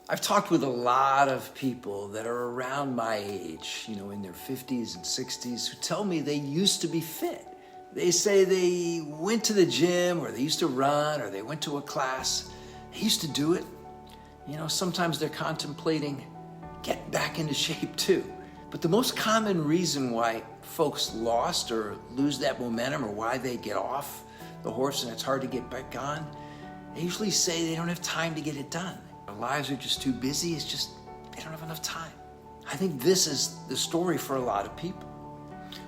I've talked with a lot of people that are around my age, in their 50s and 60s, who tell me they used to be fit. They say they went to the gym, or they used to run, or they went to a class. They used to do it. Sometimes they're contemplating getting back into shape too. But the most common reason why folks lost or lose that momentum, or why they get off the horse and it's hard to get back on, they usually say they don't have time to get it done. Their lives are just too busy. It's just they don't have enough time. I think this is the story for a lot of people.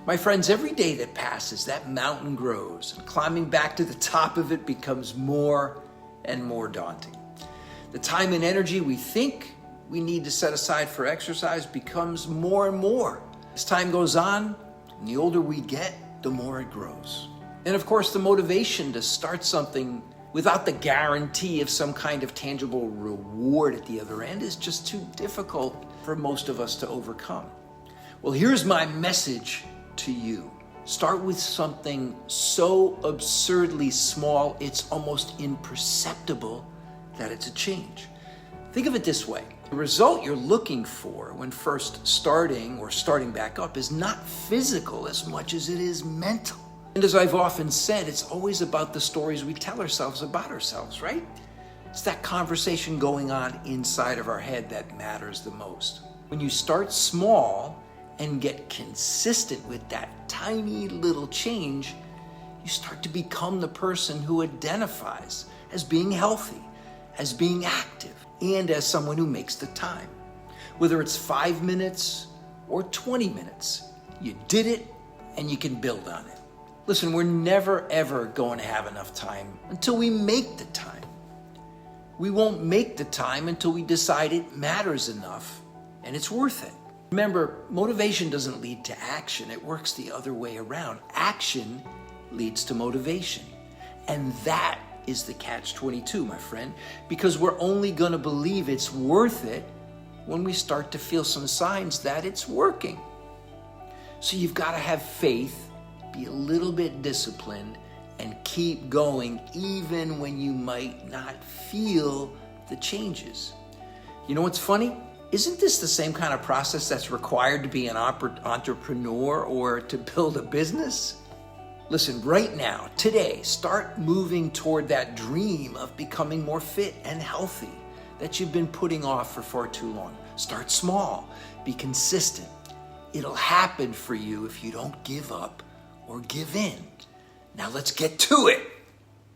My friends, every day that passes, that mountain grows, and climbing back to the top of it becomes more and more daunting. The time and energy we think we need to set aside for exercise becomes more and more. As time goes on, and the older we get, the more it grows. And of course, the motivation to start something without the guarantee of some kind of tangible reward at the other end is just too difficult for most of us to overcome. Well, here's my message to you. Start with something so absurdly small, it's almost imperceptible that it's a change. Think of it this way. The result you're looking for when first starting or starting back up is not physical as much as it is mental. And as I've often said, it's always about the stories we tell ourselves about ourselves, right? It's that conversation going on inside of our head that matters the most. When you start small and get consistent with that tiny little change, you start to become the person who identifies as being healthy, as being active, and as someone who makes the time. Whether it's 5 minutes or 20 minutes, you did it and you can build on it. Listen, we're never ever going to have enough time until we make the time. We won't make the time until we decide it matters enough and it's worth it. Remember, motivation doesn't lead to action. It works the other way around. Action leads to motivation. And that is the catch-22, my friend, because we're only going to believe it's worth it when we start to feel some signs that it's working. So you've got to have faith, be a little bit disciplined, and keep going even when you might not feel the changes. You know what's funny? Isn't this the same kind of process that's required to be an entrepreneur or to build a business? Listen, right now, today, start moving toward that dream of becoming more fit and healthy that you've been putting off for far too long. Start small, be consistent. It'll happen for you if you don't give up or give in. Now let's get to it.